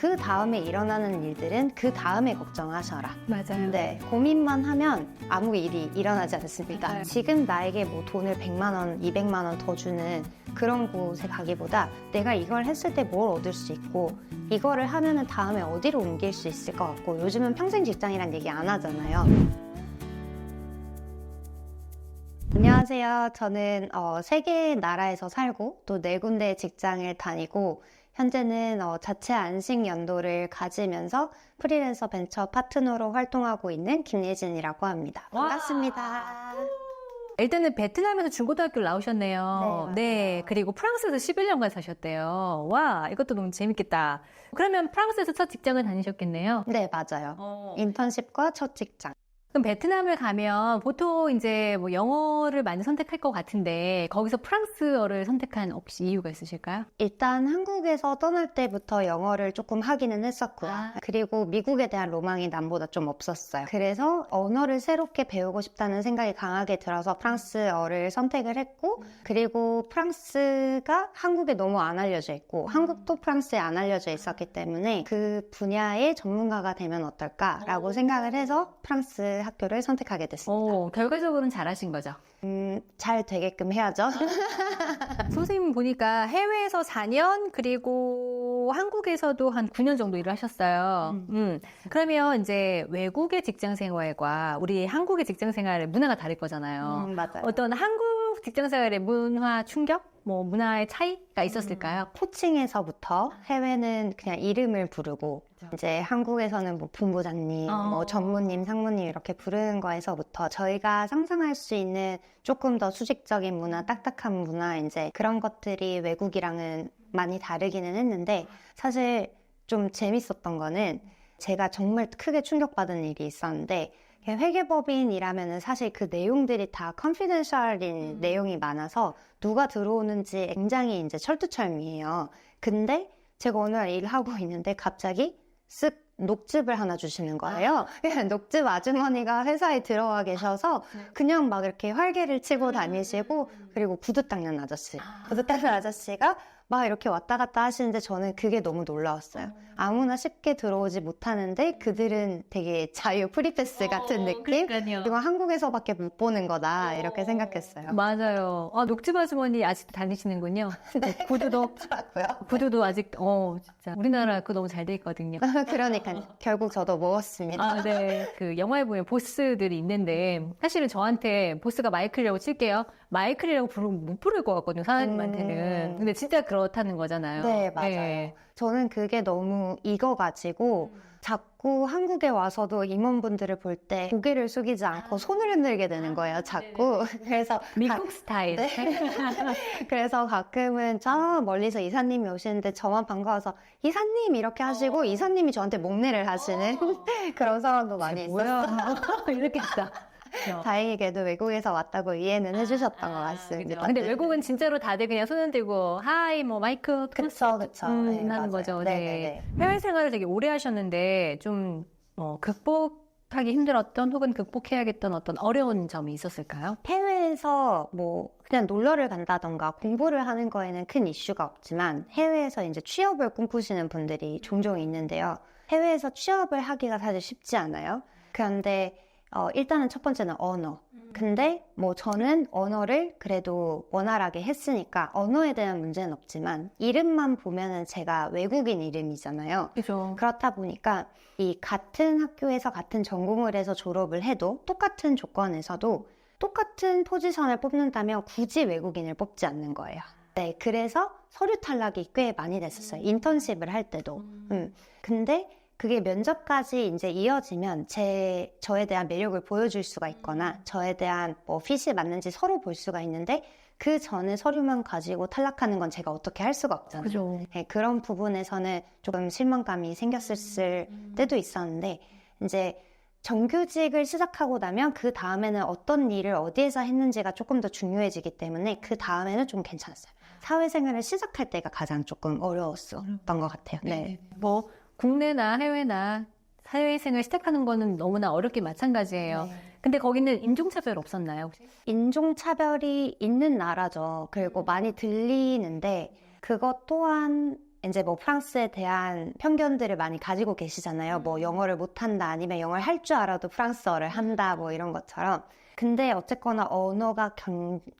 그 다음에 일어나는 일들은 그 다음에 걱정하셔라. 맞아요. 네, 고민만 하면 아무 일이 일어나지 않습니다. 맞아요. 지금 나에게 뭐 돈을 100만 원, 200만 원 더 주는 그런 곳에 가기보다 내가 이걸 했을 때 뭘 얻을 수 있고 이거를 하면은 다음에 어디로 옮길 수 있을 것 같고 요즘은 평생 직장이란 얘기 안 하잖아요. 안녕하세요. 저는 3개의 나라에서 살고 또 4군데 직장을 다니고 현재는 자체 안식 연도를 가지면서 프리랜서 벤처 파트너로 활동하고 있는 김예진이라고 합니다. 반갑습니다. 일단은 베트남에서 중고등학교를 나오셨네요. 네, 그리고 프랑스에서 11년간 사셨대요. 와, 이것도 너무 재밌겠다. 그러면 프랑스에서 첫 직장을 다니셨겠네요. 네, 맞아요. 인턴십과 첫 직장. 그럼 베트남을 가면 보통 이제 뭐 영어를 많이 선택할 것 같은데 거기서 프랑스어를 선택한 혹시 이유가 있으실까요? 일단 한국에서 떠날 때부터 영어를 조금 하기는 했었고요. 그리고 미국에 대한 로망이 남보다 좀 없었어요. 그래서 언어를 새롭게 배우고 싶다는 생각이 강하게 들어서 프랑스어를 선택을 했고 그리고 프랑스가 한국에 너무 안 알려져 있고 한국도 프랑스에 안 알려져 있었기 때문에 그 분야의 전문가가 되면 어떨까라고 생각을 해서 프랑스 학교를 선택하게 됐습니다. 결과적으로는 잘하신 거죠? 잘 되게끔 해야죠. 선생님 보니까 해외에서 4년 그리고 한국에서도 한 9년 정도 일을 하셨어요. 그러면 이제 외국의 직장 생활과 우리 한국의 직장 생활의 문화가 다를 거잖아요. 맞아요. 어떤 한국 직장 생활의 문화 충격? 뭐 문화의 차이가 있었을까요? 호칭에서부터 해외는 그냥 이름을 부르고 이제 한국에서는 뭐 본부장님, 뭐 전무님, 상무님 이렇게 부르는 거에서부터 저희가 상상할 수 있는 조금 더 수직적인 문화, 딱딱한 문화 이제 그런 것들이 외국이랑은 많이 다르기는 했는데 사실 좀 재밌었던 거는 제가 정말 크게 충격받은 일이 있었는데 회계법인이라면은 사실 그 내용들이 다 컨피덴셜인 내용이 많아서 누가 들어오는지 굉장히 이제 철두철미해요. 근데 제가 어느 날 일을 하고 있는데 갑자기 쓱 녹즙을 하나 주시는 거예요. 녹즙 아주머니가 회사에 들어와 계셔서 그냥 막 이렇게 활개를 치고 다니시고 그리고 구두 닦는 아저씨. 구두 닦는 아저씨가 막 이렇게 왔다 갔다 하시는데 저는 그게 너무 놀라웠어요. 아무나 쉽게 들어오지 못하는데 그들은 되게 자유 프리패스 같은 느낌? 그러니까요. 이거 한국에서밖에 못 보는 거다 이렇게 생각했어요. 맞아요. 녹즙 아주머니 아직도 다니시는군요. 구두도 아직 진짜 우리나라 그거 너무 잘 돼 있거든요. 그러니까 결국 저도 먹었습니다. 네. 그 영화에 보면 보스들이 있는데 사실은 저한테 보스가 마이클이라고 칠게요. 마이클이라고 부르면 못 부를 것 같거든요. 사장님한테는. 근데 진짜 그렇다는 거잖아요. 네, 맞아요. 네. 저는 그게 너무 익어가지고 자꾸 한국에 와서도 임원분들을 볼 때 고개를 숙이지 않고 손을 흔들게 되는 거예요, 자꾸. 그래서 미국 스타일. 네. 그래서 가끔은 저 멀리서 이사님이 오시는데 저만 반가워서 이사님 이렇게 하시고 이사님이 저한테 목례를 하시는 그런 상황도 많이 있었어요. 이렇게 했다. 다행히게도 외국에서 왔다고 이해는 해주셨던 것 같습니다. 근데 외국은 진짜로 다들 그냥 손 흔들고 하이 뭐 마이크 그쵸. 네, 하는 맞아요. 거죠. 네. 해외 생활을 되게 오래 하셨는데 좀 극복하기 힘들었던 혹은 극복해야겠던 어떤 어려운 점이 있었을까요? 해외에서 뭐 그냥 놀러를 간다던가 공부를 하는 거에는 큰 이슈가 없지만 해외에서 이제 취업을 꿈꾸시는 분들이 종종 있는데요. 해외에서 취업을 하기가 사실 쉽지 않아요. 그런데 일단은 첫 번째는 언어. 근데 뭐 저는 언어를 그래도 원활하게 했으니까 언어에 대한 문제는 없지만 이름만 보면은 제가 외국인 이름이잖아요. 그죠. 그렇다 보니까 이 같은 학교에서 같은 전공을 해서 졸업을 해도 똑같은 조건에서도 똑같은 포지션을 뽑는다면 굳이 외국인을 뽑지 않는 거예요. 네, 그래서 서류 탈락이 꽤 많이 됐었어요. 인턴십을 할 때도. 근데 그게 면접까지 이제 이어지면 저에 대한 매력을 보여줄 수가 있거나 저에 대한 뭐 핏이 맞는지 서로 볼 수가 있는데 그 전에 서류만 가지고 탈락하는 건 제가 어떻게 할 수가 없잖아요. 그죠. 네, 그런 부분에서는 조금 실망감이 생겼을 때도 있었는데 이제 정규직을 시작하고 나면 그 다음에는 어떤 일을 어디에서 했는지가 조금 더 중요해지기 때문에 그 다음에는 좀 괜찮았어요. 사회생활을 시작할 때가 가장 조금 어려웠던 것 같아요. 네. 뭐 국내나 해외나 사회생활 시작하는 거는 너무나 어렵게 마찬가지예요. 근데 거기는 인종차별 없었나요? 혹시? 인종차별이 있는 나라죠. 그리고 많이 들리는데 그것 또한 이제 뭐 프랑스에 대한 편견들을 많이 가지고 계시잖아요. 뭐 영어를 못한다 아니면 영어를 할 줄 알아도 프랑스어를 한다 뭐 이런 것처럼. 근데 어쨌거나 언어가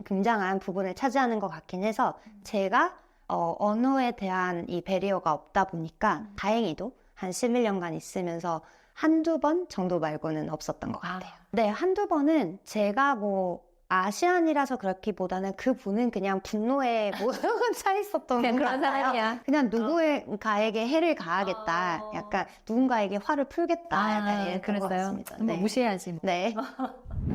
굉장한 부분을 차지하는 것 같긴 해서 제가 언어에 대한 이 배리어가 없다 보니까 다행히도 한 11년간 있으면서 한두 번 정도 말고는 없었던 것 같아요. 네, 한두 번은 제가 뭐 아시안이라서 그렇기보다는 그 분은 그냥 분노에 차 있었던 그냥 것 그런 같아요. 사람이야. 그냥 누구가에게 해를 가하겠다. 약간 누군가에게 화를 풀겠다. 약간 이랬던 것 그랬어요. 같습니다. 뭐 네. 무시해야지. 뭐. 네.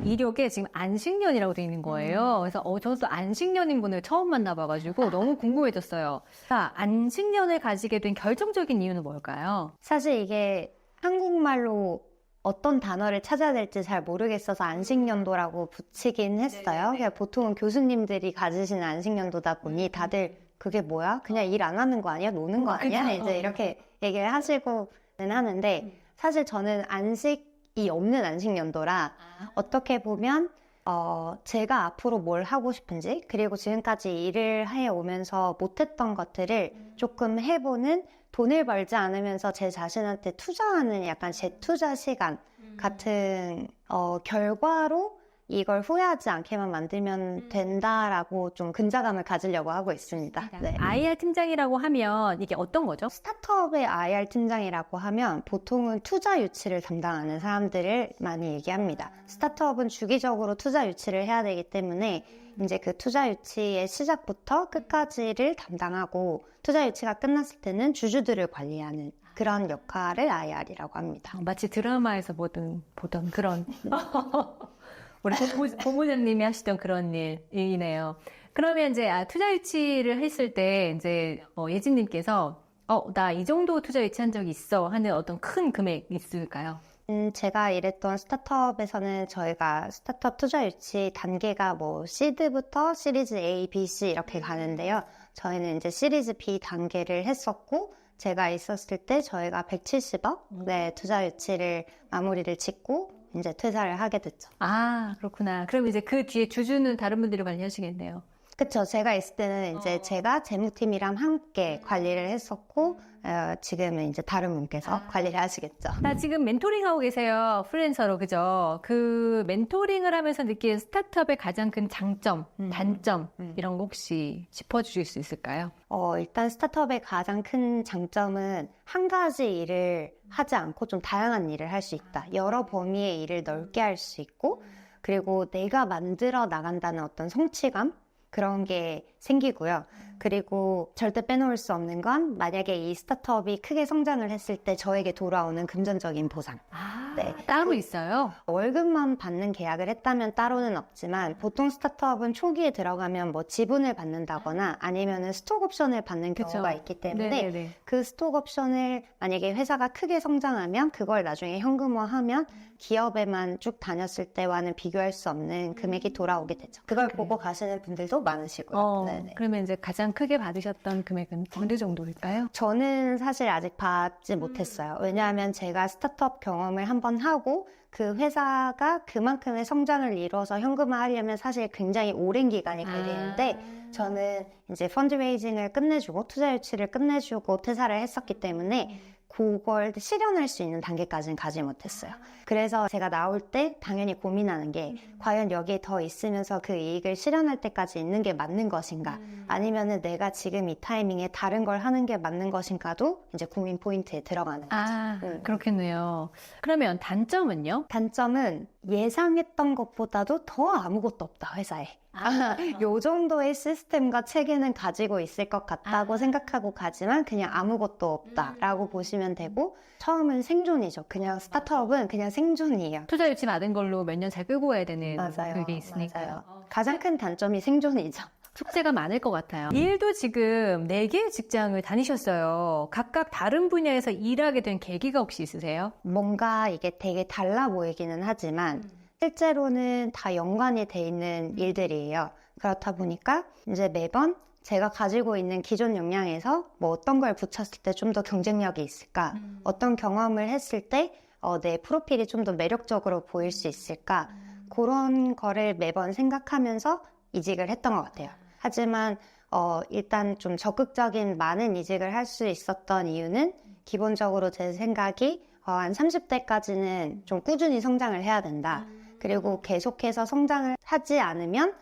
이력에 지금 안식년이라고 되어 있는 거예요. 그래서 저도 안식년인 분을 처음 만나봐가지고 너무 궁금해졌어요. 자, 안식년을 가지게 된 결정적인 이유는 뭘까요? 사실 이게 한국말로 어떤 단어를 찾아야 될지 잘 모르겠어서 안식년도라고 붙이긴 했어요. 그냥 보통은 교수님들이 가지시는 안식년도다 보니 다들 그게 뭐야? 그냥 일 안 하는 거 아니야? 노는 거 아니야? 이제 이렇게 얘기를 하시고는 하는데 사실 저는 안식이 없는 안식년도라 어떻게 보면 제가 앞으로 뭘 하고 싶은지 그리고 지금까지 일을 해오면서 못했던 것들을 조금 해보는 돈을 벌지 않으면서 제 자신한테 투자하는 약간 재투자 시간 같은 결과로 이걸 후회하지 않게만 만들면 된다라고 좀 근자감을 가지려고 하고 있습니다. 네. IR 팀장이라고 하면 이게 어떤 거죠? 스타트업의 IR 팀장이라고 하면 보통은 투자 유치를 담당하는 사람들을 많이 얘기합니다. 스타트업은 주기적으로 투자 유치를 해야 되기 때문에 이제 그 투자 유치의 시작부터 끝까지를 담당하고 투자 유치가 끝났을 때는 주주들을 관리하는 그런 역할을 IR이라고 합니다. 마치 드라마에서 보던 그런 우리 고모자님이 하시던 그런 일이네요. 그러면 이제 투자 유치를 했을 때 이제 예진님께서 나 이 정도 투자 유치한 적이 있어 하는 어떤 큰 금액 있을까요? 제가 일했던 스타트업에서는 저희가 스타트업 투자 유치 단계가 뭐 시드부터 시리즈 A, B, C 이렇게 가는데요. 저희는 이제 시리즈 B 단계를 했었고 제가 있었을 때 저희가 170억 네, 투자 유치를 마무리를 짓고 이제 퇴사를 하게 됐죠. 아, 그렇구나. 그럼 이제 그 뒤에 주주는 다른 분들이 관리하시겠네요. 그쵸. 제가 있을 때는 이제 제가 재무팀이랑 함께 관리를 했었고, 지금은 이제 다른 분께서 관리를 하시겠죠. 나 지금 멘토링 하고 계세요. 프리랜서로, 그죠? 그 멘토링을 하면서 느낀 스타트업의 가장 큰 장점, 단점, 이런 거 혹시 짚어주실 수 있을까요? 일단 스타트업의 가장 큰 장점은 한 가지 일을 하지 않고 좀 다양한 일을 할 수 있다. 여러 범위의 일을 넓게 할 수 있고, 그리고 내가 만들어 나간다는 어떤 성취감? 그런 게 생기고요. 그리고 절대 빼놓을 수 없는 건 만약에 이 스타트업이 크게 성장을 했을 때 저에게 돌아오는 금전적인 보상. 네. 따로 있어요? 월급만 받는 계약을 했다면 따로는 없지만 보통 스타트업은 초기에 들어가면 뭐 지분을 받는다거나 아니면은 스톡 옵션을 받는 경우가 있기 때문에 네네네. 그 스톡 옵션을 만약에 회사가 크게 성장하면 그걸 나중에 현금화하면 기업에만 쭉 다녔을 때와는 비교할 수 없는 금액이 돌아오게 되죠. 그걸 보고 가시는 분들도 많으시고요. 네네. 그러면 이제 가장 크게 받으셨던 금액은 어느 정도일까요? 저는 사실 아직 받지 못했어요. 왜냐하면 제가 스타트업 경험을 한번 하고 그 회사가 그만큼의 성장을 이뤄서 현금화하려면 사실 굉장히 오랜 기간이 걸리는데 저는 이제 펀드레이징을 끝내주고 투자 유치를 끝내주고 퇴사를 했었기 때문에 그걸 실현할 수 있는 단계까지는 가지 못했어요. 그래서 제가 나올 때 당연히 고민하는 게 과연 여기에 더 있으면서 그 이익을 실현할 때까지 있는 게 맞는 것인가 아니면은 내가 지금 이 타이밍에 다른 걸 하는 게 맞는 것인가도 이제 고민 포인트에 들어가는 거죠. 그렇겠네요. 그러면 단점은요? 단점은 예상했던 것보다도 더 아무것도 없다, 회사에. 요 정도의 시스템과 체계는 가지고 있을 것 같다고 생각하고 가지만 그냥 아무것도 없다라고 보시면 되고 처음은 생존이죠. 그냥 스타트업은 그냥 생존이에요. 투자 유치 받은 걸로 몇 년 잘 끌고 가야 되는 맞아요. 그게 있으니까요. 맞아요. 가장 큰 단점이 생존이죠. 숙제가 많을 것 같아요. 일도 지금 4개의 직장을 다니셨어요. 각각 다른 분야에서 일하게 된 계기가 혹시 있으세요? 뭔가 이게 되게 달라 보이기는 하지만 실제로는 다 연관이 돼 있는 일들이에요. 그렇다 보니까 이제 매번 제가 가지고 있는 기존 역량에서 뭐 어떤 걸 붙였을 때 좀 더 경쟁력이 있을까? 어떤 경험을 했을 때 내 프로필이 좀 더 매력적으로 보일 수 있을까? 그런 거를 매번 생각하면서 이직을 했던 것 같아요. 하지만 일단 좀 적극적인 많은 이직을 할 수 있었던 이유는 기본적으로 제 생각이 한 30대까지는 좀 꾸준히 성장을 해야 된다. 그리고 계속해서 성장을 하지 않으면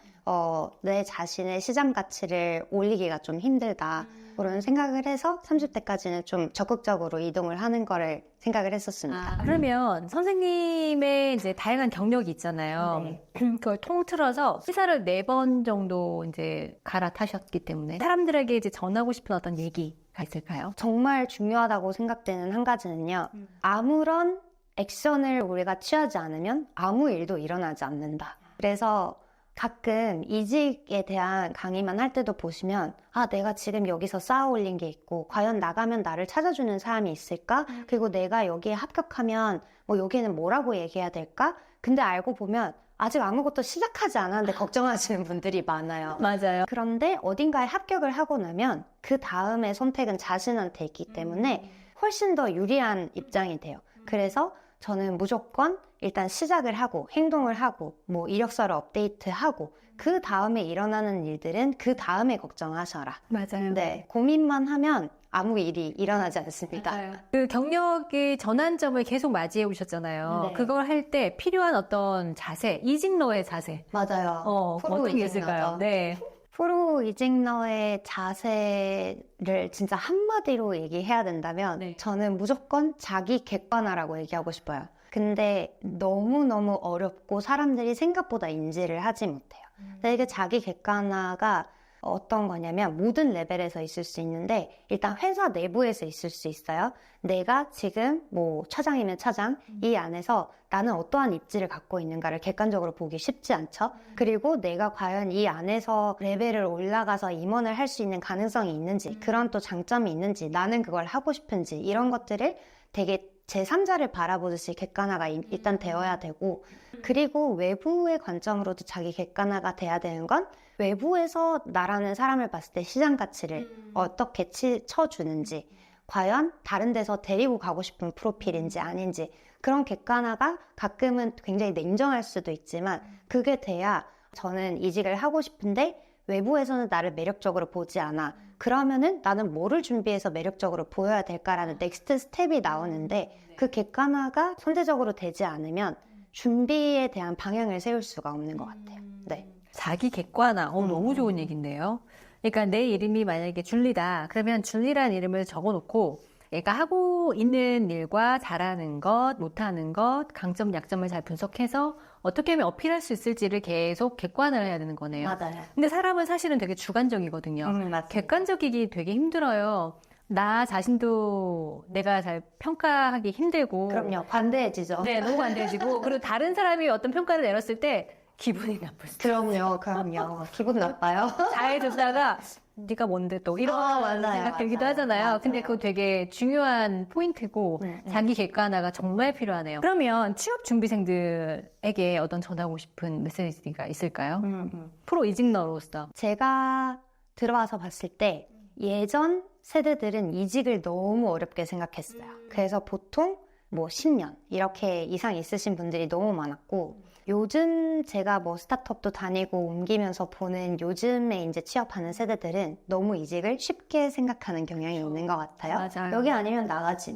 내 자신의 시장 가치를 올리기가 좀 힘들다. 그런 생각을 해서 30대까지는 좀 적극적으로 이동을 하는 거를 생각을 했었습니다. 그러면 선생님의 이제 다양한 경력이 있잖아요. 네. 그걸 통틀어서 회사를 4번 정도 이제 갈아타셨기 때문에 사람들에게 이제 전하고 싶은 어떤 얘기가 있을까요? 정말 중요하다고 생각되는 한 가지는요. 아무런 액션을 우리가 취하지 않으면 아무 일도 일어나지 않는다. 그래서 가끔 이직에 대한 강의만 할 때도 보시면 내가 지금 여기서 쌓아 올린 게 있고 과연 나가면 나를 찾아주는 사람이 있을까? 그리고 내가 여기에 합격하면 여기는 뭐라고 얘기해야 될까? 근데 알고 보면 아직 아무것도 시작하지 않았는데 걱정하시는 분들이 많아요. 맞아요. 그런데 어딘가에 합격을 하고 나면 그 다음의 선택은 자신한테 있기 때문에 훨씬 더 유리한 입장이 돼요. 그래서 저는 무조건 일단 시작을 하고 행동을 하고 이력서를 업데이트하고 그 다음에 일어나는 일들은 그 다음에 걱정하셔라. 맞아요. 네, 고민만 하면 아무 일이 일어나지 않습니다. 맞아요. 그 경력의 전환점을 계속 맞이해 오셨잖아요. 네. 그걸 할 때 필요한 어떤 자세, 이직러의 자세. 맞아요. 프로 어떤 게 이직러죠. 있을까요? 네. 프로 이직러의 자세를 진짜 한마디로 얘기해야 된다면 네. 저는 무조건 자기 객관화라고 얘기하고 싶어요. 근데 너무너무 어렵고 사람들이 생각보다 인지를 하지 못해요. 근데 이게 자기 객관화가 어떤 거냐면 모든 레벨에서 있을 수 있는데 일단 회사 내부에서 있을 수 있어요. 내가 지금 차장이면 차장 이 안에서 나는 어떠한 입지를 갖고 있는가를 객관적으로 보기 쉽지 않죠. 그리고 내가 과연 이 안에서 레벨을 올라가서 임원을 할 수 있는 가능성이 있는지 그런 또 장점이 있는지 나는 그걸 하고 싶은지 이런 것들을 되게 제3자를 바라보듯이 객관화가 일단 되어야 되고 그리고 외부의 관점으로도 자기 객관화가 돼야 되는 건 외부에서 나라는 사람을 봤을 때 시장 가치를 어떻게 쳐주는지 과연 다른 데서 데리고 가고 싶은 프로필인지 아닌지 그런 객관화가 가끔은 굉장히 냉정할 수도 있지만 그게 돼야 저는 이직을 하고 싶은데 외부에서는 나를 매력적으로 보지 않아. 그러면은 나는 뭐를 준비해서 매력적으로 보여야 될까라는 넥스트 스텝이 나오는데 그 객관화가 선제적으로 되지 않으면 준비에 대한 방향을 세울 수가 없는 것 같아요. 네. 자기 객관화. 너무 좋은 얘기인데요. 그러니까 내 이름이 만약에 줄리다. 그러면 줄리라는 이름을 적어놓고 얘가 하고 있는 일과 잘하는 것, 못하는 것, 강점, 약점을 잘 분석해서 어떻게 하면 어필할 수 있을지를 계속 객관을 해야 되는 거네요. 맞아요. 근데 사람은 사실은 되게 주관적이거든요. 맞습니다. 객관적이기 되게 힘들어요. 나 자신도 내가 잘 평가하기 힘들고. 그럼요. 관대해지죠. 네, 너무 관대해지고. 그리고 다른 사람이 어떤 평가를 내렸을 때 기분이 나쁠 수 그럼요. 기분 나빠요. 잘 듣다가 네가 뭔데 또 이런 맞아요, 생각 들기도 맞아요. 하잖아요. 맞아요. 근데 그거 되게 중요한 포인트고 자기 객관화가 정말 필요하네요. 그러면 취업 준비생들에게 어떤 전하고 싶은 메시지가 있을까요? 프로 이직러로서. 제가 들어와서 봤을 때 예전 세대들은 이직을 너무 어렵게 생각했어요. 그래서 보통 10년 이렇게 이상 있으신 분들이 너무 많았고 요즘 제가 스타트업도 다니고 옮기면서 보는 요즘에 이제 취업하는 세대들은 너무 이직을 쉽게 생각하는 경향이 있는 것 같아요. 맞아요. 여기 아니면 나가지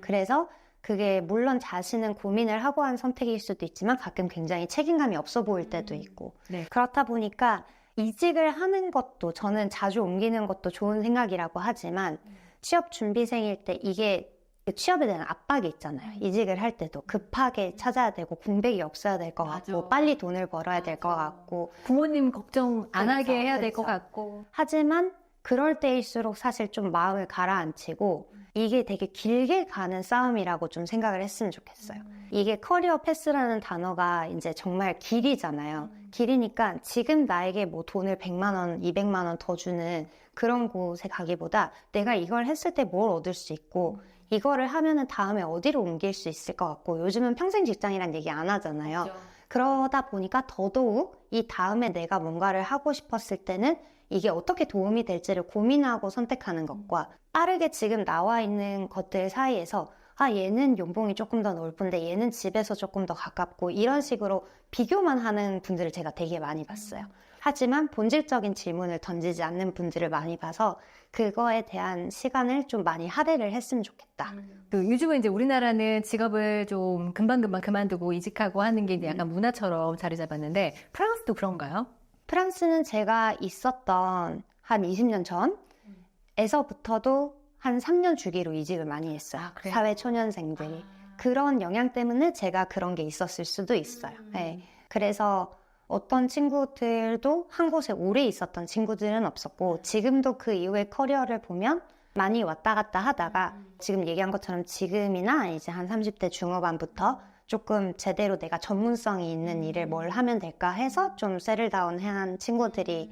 그래서 그게 물론 자신은 고민을 하고 한 선택일 수도 있지만 가끔 굉장히 책임감이 없어 보일 때도 있고 네. 그렇다 보니까 이직을 하는 것도 저는 자주 옮기는 것도 좋은 생각이라고 하지만 취업 준비생일 때 이게 취업에 대한 압박이 있잖아요. 이직을 할 때도 급하게 찾아야 되고 공백이 없어야 될 것 같고 빨리 돈을 벌어야 될 것 같고 부모님 걱정 안 그렇죠, 하게 해야 될 것 그렇죠. 같고. 하지만 그럴 때일수록 사실 좀 마음을 가라앉히고 이게 되게 길게 가는 싸움이라고 좀 생각을 했으면 좋겠어요. 이게 커리어 패스라는 단어가 이제 정말 길이잖아요. 길이니까 지금 나에게 돈을 100만 원, 200만 원 더 주는 그런 곳에 가기보다 내가 이걸 했을 때 뭘 얻을 수 있고 이거를 하면은 다음에 어디로 옮길 수 있을 것 같고 요즘은 평생 직장이란 얘기 안 하잖아요. 그렇죠. 그러다 보니까 더더욱 이 다음에 내가 뭔가를 하고 싶었을 때는 이게 어떻게 도움이 될지를 고민하고 선택하는 것과 빠르게 지금 나와 있는 것들 사이에서 얘는 연봉이 조금 더 높은데 얘는 집에서 조금 더 가깝고 이런 식으로 비교만 하는 분들을 제가 되게 많이 봤어요. 하지만 본질적인 질문을 던지지 않는 분들을 많이 봐서 그거에 대한 시간을 좀 많이 할애를 했으면 좋겠다. 요즘은 이제 우리나라는 직업을 좀 금방금방 그만두고 이직하고 하는 게 이제 약간 문화처럼 자리 잡았는데 프랑스도 그런가요? 프랑스는 제가 있었던 한 20년 전에서부터도 한 3년 주기로 이직을 많이 했어요. 아, 그래요? 사회 초년생들이. 그런 영향 때문에 제가 그런 게 있었을 수도 있어요. 네. 그래서 어떤 친구들도 한 곳에 오래 있었던 친구들은 없었고 지금도 그 이후에 커리어를 보면 많이 왔다 갔다 하다가 지금 얘기한 것처럼 지금이나 이제 한 30대 중후반부터 조금 제대로 내가 전문성이 있는 일을 뭘 하면 될까 해서 좀 세틀다운한 친구들이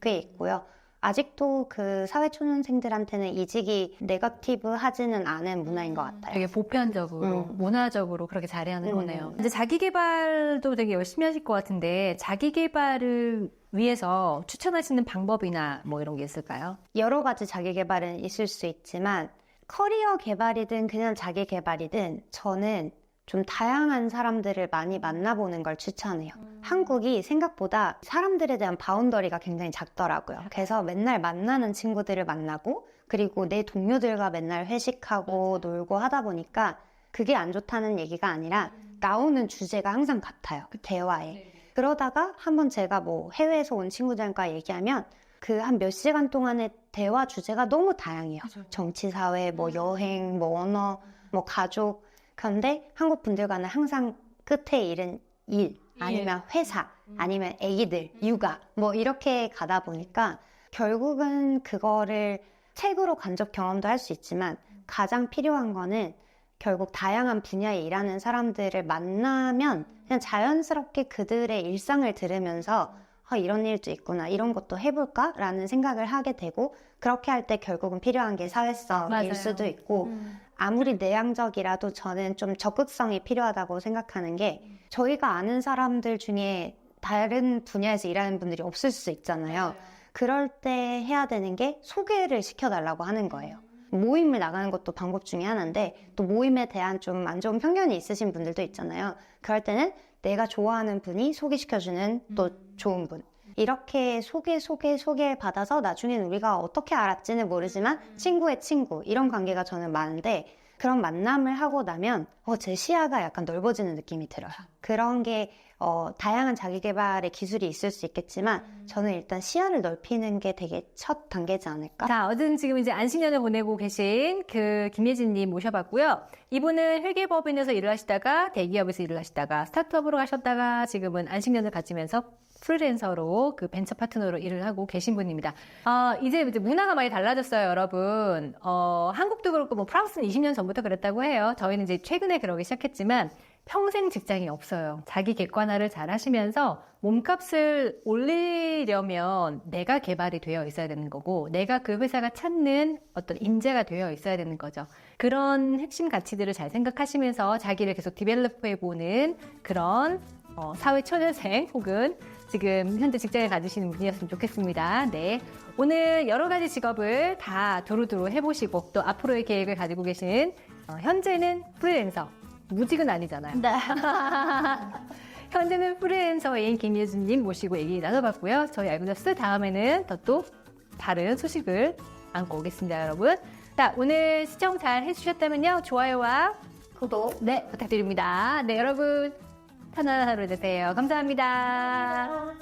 꽤 있고요. 아직도 그 사회초년생들한테는 이직이 네거티브하지는 않은 문화인 것 같아요. 되게 보편적으로, 문화적으로 그렇게 잘하는 거네요. 이제 자기 개발도 되게 열심히 하실 것 같은데 자기 개발을 위해서 추천하시는 방법이나 뭐 이런 게 있을까요? 여러 가지 자기 개발은 있을 수 있지만 커리어 개발이든 그냥 자기 개발이든 저는 좀 다양한 사람들을 많이 만나보는 걸 추천해요. 한국이 생각보다 사람들에 대한 바운더리가 굉장히 작더라고요. 그래서 맨날 만나는 친구들을 만나고 그리고 내 동료들과 맨날 회식하고 놀고 하다 보니까 그게 안 좋다는 얘기가 아니라 나오는 주제가 항상 같아요. 그 대화에. 그러다가 한번 제가 뭐 해외에서 온 친구들과 얘기하면 그 한 몇 시간 동안의 대화 주제가 너무 다양해요. 정치, 사회, 뭐 여행, 뭐 언어, 뭐 가족. 그런데 한국 분들과는 항상 끝에 잃은 일, 아니면 회사, 아니면 애기들, 육아 뭐 이렇게 가다 보니까 결국은 그거를 책으로 간접 경험도 할 수 있지만 가장 필요한 거는 결국 다양한 분야에 일하는 사람들을 만나면 그냥 자연스럽게 그들의 일상을 들으면서 이런 일도 있구나, 이런 것도 해볼까? 라는 생각을 하게 되고 그렇게 할 때 결국은 필요한 게 사회성일 맞아요. 수도 있고 아무리 내향적이라도 저는 좀 적극성이 필요하다고 생각하는 게 저희가 아는 사람들 중에 다른 분야에서 일하는 분들이 없을 수 있잖아요. 그럴 때 해야 되는 게 소개를 시켜달라고 하는 거예요. 모임을 나가는 것도 방법 중에 하나인데 또 모임에 대한 좀 안 좋은 편견이 있으신 분들도 있잖아요. 그럴 때는 내가 좋아하는 분이 소개시켜주는 또 좋은 분. 이렇게 소개 받아서 나중엔 우리가 어떻게 알았지는 모르지만 친구의 친구 이런 관계가 저는 많은데 그런 만남을 하고 나면 제 시야가 약간 넓어지는 느낌이 들어요. 그런 게 다양한 자기계발의 기술이 있을 수 있겠지만 저는 일단 시야를 넓히는 게 되게 첫 단계지 않을까? 자, 어든 지금 이제 안식년을 보내고 계신 그 김예진님 모셔봤고요. 이분은 회계법인에서 일을 하시다가 대기업에서 일을 하시다가 스타트업으로 가셨다가 지금은 안식년을 가지면서 프리랜서로 그 벤처 파트너로 일을 하고 계신 분입니다. 이제 문화가 많이 달라졌어요, 여러분. 한국도 그렇고 뭐 프랑스는 20년 전부터 그랬다고 해요. 저희는 이제 최근에 그러기 시작했지만 평생 직장이 없어요. 자기 객관화를 잘 하시면서 몸값을 올리려면 내가 개발이 되어 있어야 되는 거고 내가 그 회사가 찾는 어떤 인재가 되어 있어야 되는 거죠. 그런 핵심 가치들을 잘 생각하시면서 자기를 계속 디벨롭해보는 그런 사회 초년생 혹은 지금 현재 직장을 가지시는 분이었으면 좋겠습니다. 네, 오늘 여러 가지 직업을 다 두루두루 해보시고 또 앞으로의 계획을 가지고 계신 현재는 프리랜서, 무직은 아니잖아요. 네. 현재는 프리랜서인 김예준님 모시고 얘기 나눠봤고요. 저희 알고뉴스 다음에는 또 다른 소식을 안고 오겠습니다, 여러분. 자, 오늘 시청 잘 해주셨다면요. 좋아요와 구독. 네, 부탁드립니다. 네, 여러분. 편안한 하루 되세요. 감사합니다.